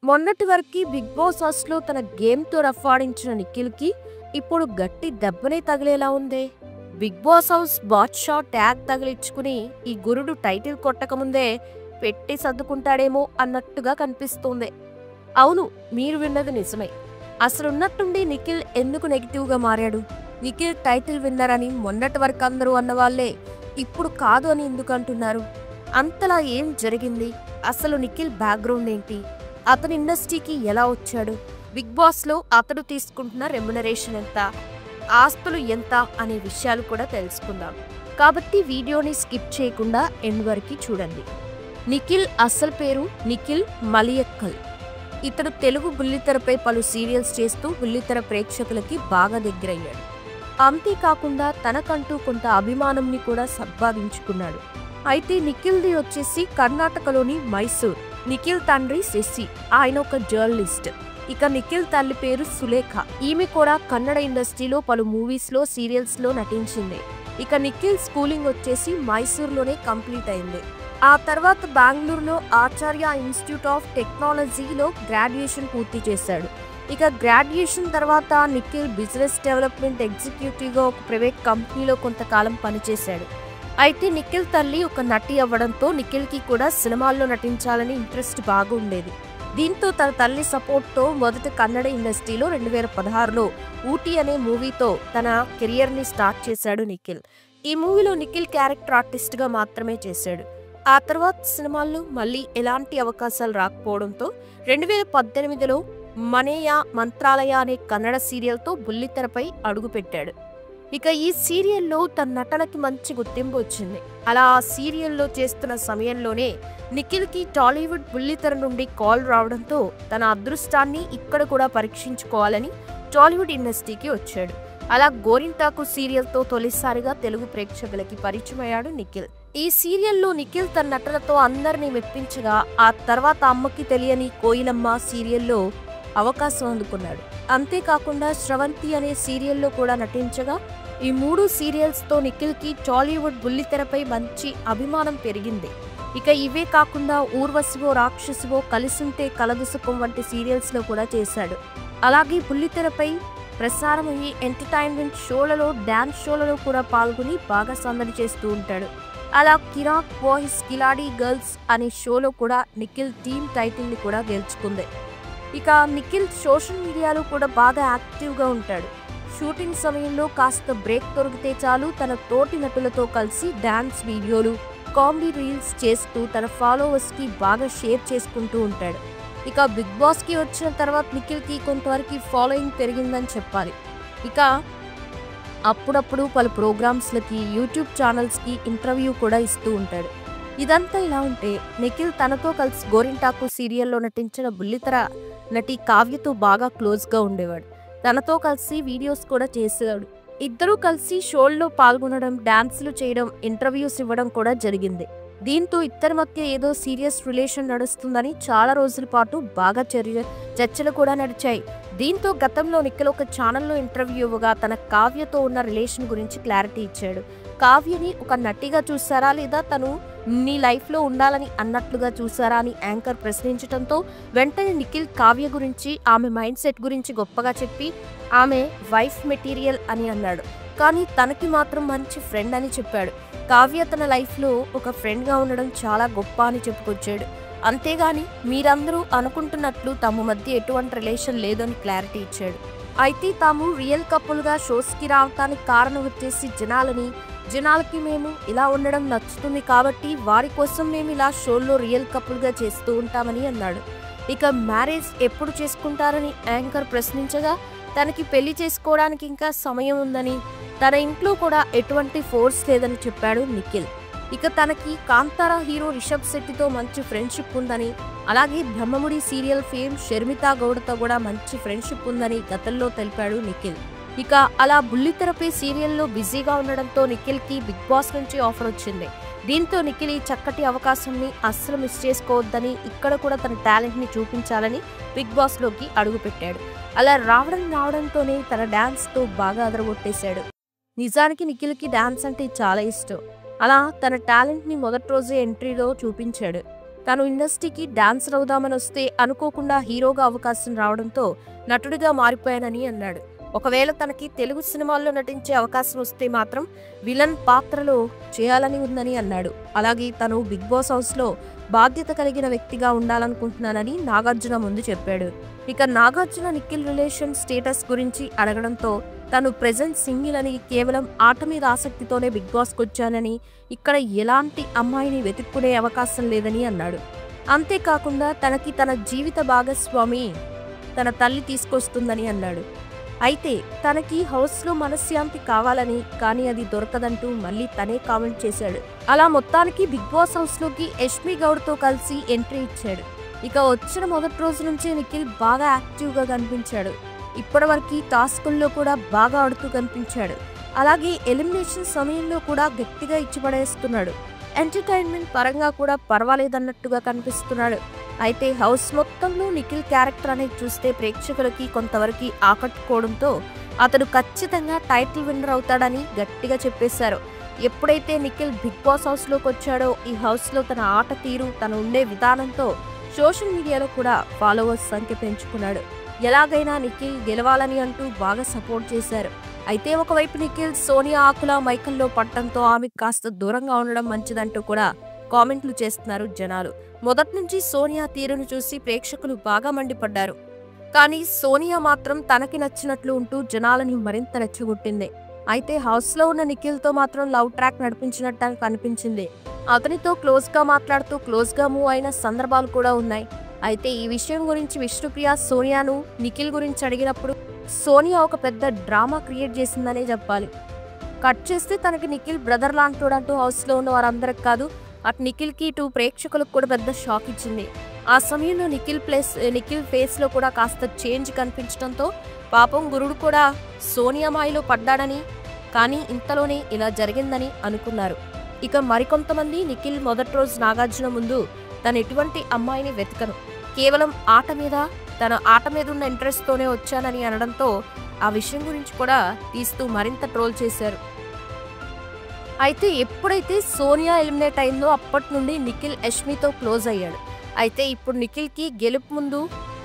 మొన్నటి వరకు big boss హౌస్లో తన గేమ్తో రఫాడించిన నిఖిల్కి ఇప్పుడు గట్టి దెబ్బనే తగిలేలా ఉందే. బిగ్ బాస్ హౌస్ బాద్షా ట్యాగ్ తగిలించుకుని ఈ గురుడు టైటిల్ కొట్టకముందే పెట్టి సర్దుకుంటాడేమో అన్నట్టుగా కనిపిస్తోంది. అవును, మీరు విన్నది నిజమే. అసలున్నట్టుండి నిఖిల్ ఎందుకు నెగిటివ్గా మారాడు? నిఖిల్ టైటిల్ విన్నర్ అని మొన్నటి వరకు అందరూ అన్నవాళ్లే ఇప్పుడు కాదు అని ఎందుకు అంటున్నారు? అంతలా ఏం జరిగింది? అసలు నిఖిల్ బ్యాక్గ్రౌండ్ ఏంటి? అతను ఇండస్ట్రీకి ఎలా వచ్చాడు? బిగ్ బాస్లో అతడు తీసుకుంటున్న రెమ్యునరేషన్ ఎంత, ఆస్తులు ఎంత అనే విషయాలు కూడా తెలుసుకుందాం. కాబట్టి వీడియోని స్కిప్ చేయకుండా ఎండ్ వరకు చూడండి. నిఖిల్ అసలు పేరు నిఖిల్ మలియక్కల్. ఇతడు తెలుగు బుల్లితెరపై పలు సీరియల్స్ చేస్తూ బుల్లితెర ప్రేక్షకులకి బాగా దగ్గరయ్యాడు. అంతేకాకుండా తనకంటూ కొంత అభిమానంని కూడా సంపాదించుకున్నాడు. అయితే నిఖిల్ది వచ్చేసి కర్ణాటకలోని మైసూర్. నిఖిల్ తండ్రి శశి, ఆయన ఒక జర్నలిస్ట్. ఇక నిఖిల్ తల్లి పేరు సులేఖ. ఈమె కూడా కన్నడ ఇండస్ట్రీలో పలు మూవీస్లో సీరియల్స్లో నటించింది. ఇక నిఖిల్ స్కూలింగ్ వచ్చేసి మైసూర్లోనే కంప్లీట్ అయింది. ఆ తర్వాత బెంగళూరులో ఆచార్య ఇన్స్టిట్యూట్ ఆఫ్ టెక్నాలజీలో గ్రాడ్యుయేషన్ పూర్తి చేశాడు. ఇక గ్రాడ్యుయేషన్ తర్వాత నిఖిల్ బిజినెస్ డెవలప్మెంట్ ఎగ్జిక్యూటివ్గా ఒక ప్రైవేట్ కంపెనీలో కొంతకాలం పనిచేశాడు. అయితే నిఖిల్ తల్లి ఒక నటి అవ్వడంతో నిఖిల్కి కూడా సినిమాల్లో నటించాలని ఇంట్రెస్ట్ బాగా ఉండేది. దీంతో తన తల్లి సపోర్ట్తో మొదట కన్నడ ఇండస్ట్రీలో 2016లో ఊటీ అనే మూవీతో తన కెరియర్ని స్టార్ట్ చేశాడు నిఖిల్. ఈ మూవీలో నిఖిల్ క్యారెక్టర్ ఆర్టిస్ట్గా మాత్రమే చేశాడు. ఆ తర్వాత సినిమాల్లో మళ్ళీ ఎలాంటి అవకాశాలు రాకపోవడంతో 2018లో మనేయ మంత్రాలయ అనే కన్నడ సీరియల్తో బుల్లితెరపై అడుగుపెట్టాడు. ఇక ఈ సీరియల్లో తన నటనకి మంచి గుర్తింపు వచ్చింది. అలా ఆ సీరియల్లో చేస్తున్న సమయంలోనే నిఖిల్కి టాలీవుడ్ బుల్లితెర నుండి కాల్ రావడంతో తన అదృష్టాన్ని ఇక్కడ కూడా పరీక్షించుకోవాలని టాలీవుడ్ ఇండస్ట్రీకి వచ్చాడు. అలా గోరింటాకు సీరియల్తో తొలిసారిగా తెలుగు ప్రేక్షకులకి పరిచయమయ్యాడు నిఖిల్. ఈ సీరియల్లో నిఖిల్ తన నటనతో అందరినీ మెప్పించగా ఆ తర్వాత అమ్మకి తెలియని కోయిలమ్మ సీరియల్లో అవకాశం అందుకున్నాడు. అంతేకాకుండా శ్రవంతి అనే సీరియల్లో కూడా నటించగా ఈ 3 సీరియల్స్తో నిఖిల్కి టాలీవుడ్ బుల్లితెరపై మంచి అభిమానం పెరిగింది. ఇక ఇవే కాకుండా ఊర్వశివో రాక్షసివో, కలిసుంటే కలదుసుకం వంటి సీరియల్స్లో కూడా చేశాడు. అలాగే బుల్లితెరపై ప్రసారమయ్యే ఎంటర్టైన్మెంట్ షోలలో, డాన్స్ షోలలో కూడా పాల్గొని బాగా సందడి చేస్తూ ఉంటాడు. అలా కిరాక్ బాయ్స్ కిలాడీ గర్ల్స్ అనే షోలో కూడా నిఖిల్ టీమ్ టైటిల్ని కూడా గెలుచుకుంది. ఇక నిఖిల్ సోషల్ మీడియాలో కూడా బాగా యాక్టివ్గా ఉంటాడు. షూటింగ్ సమయంలో కాస్త బ్రేక్ దొరికితే చాలు తన తోటి నటులతో కలిసి డాన్స్ వీడియోలు, కామెడీ రీల్స్ చేస్తూ తన ఫాలోవర్స్కి బాగా షేర్ చేసుకుంటూ ఉంటాడు. ఇక బిగ్ బాస్కి వచ్చిన తర్వాత నిఖిల్కి కొంతవరకు ఫాలోయింగ్ పెరిగిందని చెప్పాలి. ఇక అప్పుడప్పుడు పలు ప్రోగ్రామ్స్లకి, యూట్యూబ్ ఛానల్స్కి ఇంటర్వ్యూ కూడా ఇస్తూ ఉంటాడు. ఇదంతా ఇలా ఉంటే నిఖిల్ తనతో కలిసి గోరింటాకు సీరియల్లో నటించిన బుల్లితెర నటి కావ్యతో బాగా క్లోజ్గా ఉండేవాడు. తనతో కలిసి వీడియోస్ కూడా చేసేవాడు. ఇద్దరూ కలిసి షోల్లో పాల్గొనడం, డాన్సులు చేయడం, ఇంటర్వ్యూస్ ఇవ్వడం కూడా జరిగింది. దీంతో ఇద్దరి మధ్య ఏదో సీరియస్ రిలేషన్ నడుస్తుందని చాలా రోజుల పాటు బాగా చర్చలు కూడా నడిచాయి. దీంతో గతంలో నిఖిల్ ఒక ఛానల్లో ఇంటర్వ్యూ ఇవ్వగా తన కావ్యతో ఉన్న రిలేషన్ గురించి క్లారిటీ ఇచ్చాడు. కావ్యని ఒక నటిగా చూసారా లేదా తను నీ లైఫ్లో ఉండాలని అన్నట్లుగా చూసారా అని యాంకర్ ప్రశ్నించడంతో వెంటనే నిఖిల్ కావ్య గురించి, ఆమె మైండ్ సెట్ గురించి గొప్పగా చెప్పి ఆమె వైఫ్ మెటీరియల్ అని అన్నాడు. కానీ తనకి మాత్రం మంచి ఫ్రెండ్ అని చెప్పాడు. కావ్య తన లైఫ్లో ఒక ఫ్రెండ్గా ఉండడం చాలా గొప్ప అని చెప్పుకొచ్చాడు. అంతేగాని మీరందరూ అనుకుంటున్నట్లు తమ మధ్య ఎటువంటి రిలేషన్ లేదని క్లారిటీ ఇచ్చాడు. అయితే తాము రియల్ కపుల్గా షోస్కి రావటానికి కారణం వచ్చేసి జనాలకి మేము ఇలా ఉండడం నచ్చుతుంది కాబట్టి వారి కోసం మేము ఇలా షోల్లో రియల్ కపుల్గా చేస్తూ ఉంటామని అన్నాడు. ఇక మ్యారేజ్ ఎప్పుడు చేసుకుంటారని యాంకర్ ప్రశ్నించగా తనకి పెళ్లి చేసుకోవడానికి ఇంకా సమయం ఉందని, తన ఇంట్లో కూడా ఎటువంటి ఫోర్స్ లేదని చెప్పాడు నిఖిల్. ఇక తనకి కాంతారా హీరో రిషబ్ శెట్టితో మంచి ఫ్రెండ్షిప్ ఉందని, అలాగే బ్రహ్మముడి సీరియల్ ఫేమ్ షర్మితా గౌడతో కూడా మంచి ఫ్రెండ్షిప్ ఉందని గతంలో తెలిపాడు నిఖిల్. ఇక అలా బుల్లితెరపై సీరియల్లో బిజీగా ఉండడంతో నిఖిల్కి బిగ్ బాస్ నుంచి ఆఫర్ వచ్చింది. దీంతో నిఖిల్ ఈ చక్కటి అవకాశాన్ని అస్సలు మిస్ చేసుకోవద్దని, ఇక్కడ కూడా తన టాలెంట్ని చూపించాలని బిగ్ బాస్లోకి అడుగుపెట్టాడు. అలా రావడంతోనే తన డాన్స్తో బాగా అదరగొట్టేశాడు. నిజానికి నిఖిల్కి డాన్స్ అంటే చాలా ఇష్టం. అలా తన టాలెంట్ని మొదటి రోజే ఎంట్రీలో చూపించాడు. తను ఇండస్ట్రీకి డాన్సర్ అవుదామని వస్తే అనుకోకుండా హీరోగా అవకాశం రావడంతో నటుడిగా మారిపోయానని అన్నాడు. ఒకవేళ తనకి తెలుగు సినిమాల్లో నటించే అవకాశం వస్తే మాత్రం విలన్ పాత్రలో చేయాలని ఉందని అన్నాడు. అలాగే తను బిగ్ బాస్ హౌస్లో బాధ్యత కలిగిన వ్యక్తిగా ఉండాలనుకుంటున్నానని నాగార్జున ముందు చెప్పాడు. ఇక నాగార్జున నిఖిల్ రిలేషన్ స్టేటస్ గురించి అడగడంతో తను ప్రెజెంట్ సింగిల్ అని, కేవలం ఆట మీద ఆసక్తితోనే బిగ్ బాస్కి వచ్చానని, ఇక్కడ ఎలాంటి అమ్మాయిని వెతుక్కునే అవకాశం లేదని అన్నాడు. అంతేకాకుండా తనకి తన జీవిత భాగస్వామి తన తల్లి తీసుకొస్తుందని అన్నాడు. అయితే తనకి హౌస్లో మనశ్శాంతి కావాలని, కానీ అది దొరకదంటూ మళ్ళీ తనే కామెంట్ చేశాడు. అలా మొత్తానికి బిగ్ బాస్ హౌస్లోకి యష్మి గౌడ్తో కలిసి ఎంట్రీ ఇచ్చాడు. ఇక వచ్చిన మొదటి రోజు నుంచే నిఖిల్ బాగా యాక్టివ్గా కనిపించాడు. ఇప్పటివరకు టాస్కుల్లో కూడా బాగా ఆడుతూ కనిపించాడు. అలాగే ఎలిమినేషన్ సమయంలో కూడా గట్టిగా ఇచ్చిపడేస్తున్నాడు. ఎంటర్టైన్మెంట్ పరంగా కూడా పర్వాలేదన్నట్టుగా కనిపిస్తున్నాడు. అయితే హౌస్ మొత్తంలో నిఖిల్ క్యారెక్టర్ అనేది చూస్తే ప్రేక్షకులకి కొంతవరకు ఆకట్టుకోవడంతో అతడు ఖచ్చితంగా టైటిల్ విన్నర్ అవుతాడని గట్టిగా చెప్పేశారు. ఎప్పుడైతే నిఖిల్ బిగ్ బాస్ హౌస్లోకి వచ్చాడో ఈ హౌస్లో తన ఆట తీరు, తను ఉండే విధానంతో సోషల్ మీడియాలో కూడా ఫాలోవర్స్ సంఖ్య పెంచుకున్నాడు. ఎలాగైనా నిఖిల్ గెలవాలని అంటూ బాగా సపోర్ట్ చేశారు. అయితే ఒకవైపు నిఖిల్ సోనియా ఆకుల మైకల్లో పట్టడంతో ఆమెకు కాస్త దూరంగా ఉండడం మంచిదంటూ కూడా కామెంట్లు చేస్తున్నారు జనాలు. మొదటి నుంచి సోనియా తీరును చూసి ప్రేక్షకులు బాగా మండిపడ్డారు. కానీ సోనియా మాత్రం తనకి నచ్చినట్లు ఉంటూ జనాలని మరింత రెచ్చగొట్టింది. అయితే హౌస్లో ఉన్న నిఖిల్తో మాత్రం లవ్ ట్రాక్ నడిపించినట్టు కనిపించింది. అతనితో క్లోజ్గా మాట్లాడుతూ క్లోజ్గా మూవ్ అయిన సందర్భాలు కూడా ఉన్నాయి. అయితే ఈ విషయం గురించి విష్ణుప్రియ సోనియాను నిఖిల్ గురించి అడిగినప్పుడు సోనియా ఒక పెద్ద డ్రామా క్రియేట్ చేసిందనే చెప్పాలి. కట్ చేస్తే తనకి నిఖిల్ బ్రదర్ లాంటోడంటూ హౌస్లో ఉన్న వారందరికి కాదు, అటు నిఖిల్కి ఇటు ప్రేక్షకులకు కూడా పెద్ద షాక్ ఇచ్చింది. ఆ సమయంలో నిఖిల్ ఫేస్లో కూడా కాస్త చేంజ్ కనిపించడంతో పాపం గురుడు కూడా సోనియా మాయలో పడ్డాడని, కానీ ఇంతలోనే ఇలా జరిగిందని అనుకున్నారు. ఇక మరికొంతమంది నిఖిల్ మొదటి రోజు నాగార్జున ముందు తను ఎటువంటి అమ్మాయిని వెతకను, కేవలం తన ఆట మీద ఉన్న ఇంట్రెస్ట్తోనే వచ్చానని అనడంతో ఆ విషయం గురించి కూడా తీస్తూ మరింత ట్రోల్ చేశారు. అయితే ఎప్పుడైతే సోనియా ఎలిమినేట్ అయిందో అప్పటి నుండి నిఖిల్ యష్మితో క్లోజ్ అయ్యాడు. అయితే ఇప్పుడు నిఖిల్కి గెలుపు ముందు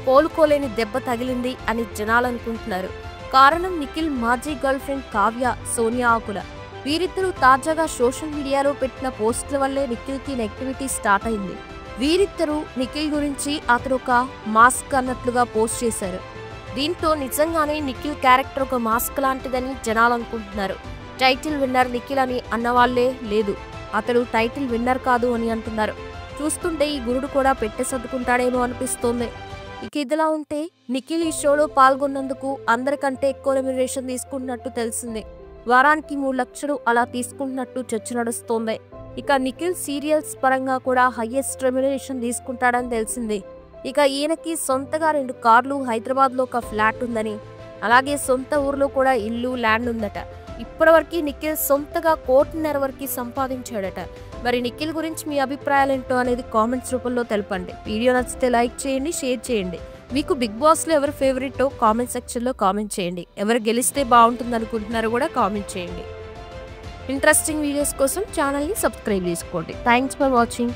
కోలుకోలేని దెబ్బ తగిలింది అని జనాలు అనుకుంటున్నారు. కారణం నిఖిల్ మాజీ గర్ల్ ఫ్రెండ్ కావ్య, సోనియా ఆకుల. వీరిద్దరూ తాజాగా సోషల్ మీడియాలో పెట్టిన పోస్టుల వల్లే నిఖిల్కి నెగిటివిటీ స్టార్ట్ అయింది. వీరిద్దరూ నిఖిల్ గురించి అతను ఒక మాస్క్ అన్నట్లుగా పోస్ట్ చేశారు. దీంతో నిజంగానే నిఖిల్ క్యారెక్టర్ ఒక మాస్క్ లాంటిదని జనాలు అనుకుంటున్నారు. టైటిల్ విన్నర్ నిఖిల్ అని అన్నవాళ్లే లేదు, అతడు టైటిల్ విన్నర్ కాదు అని అంటున్నారు. చూస్తుంటే ఈ గురుడు కూడా పెట్టె సర్దుకుంటాడేమో అనిపిస్తోంది. ఇక ఇదిలా ఉంటే నిఖిల్ ఈ షోలో పాల్గొన్నందుకు అందరికంటే ఎక్కువ రెమ్యునరేషన్ తీసుకున్నట్టు తెలిసింది. వారానికి 3 లక్షలు అలా తీసుకుంటున్నట్టు చర్చ నడుస్తోంది. ఇక నిఖిల్ సీరియల్స్ పరంగా కూడా హైయెస్ట్ రెమ్యునరేషన్ తీసుకుంటాడని తెలిసింది. ఇక ఈయనకి సొంతగా 2 కార్లు, హైదరాబాద్లో ఒక ఫ్లాట్ ఉందని, అలాగే సొంత ఊర్లో కూడా ఇల్లు, ల్యాండ్ ఉందట. ఇప్పటివరకు నిఖిల్ సొంతగా 1.5 కోటి వరకు సంపాదించాడట. మరి నిఖిల్ గురించి మీ అభిప్రాయాలు ఏంటో అనేది కామెంట్స్ రూపంలో తెలపండి. వీడియో నచ్చితే లైక్ చేయండి, షేర్ చేయండి. మీకు బిగ్ బాస్లో ఎవరు ఫేవరెటో కామెంట్ సెక్షన్లో కామెంట్ చేయండి. ఎవరు గెలిస్తే బాగుంటుంది అనుకుంటున్నారో కూడా కామెంట్ చేయండి. ఇంట్రెస్టింగ్ వీడియోస్ కోసం ఛానల్ని సబ్స్క్రైబ్ చేసుకోండి. Thanks for watching.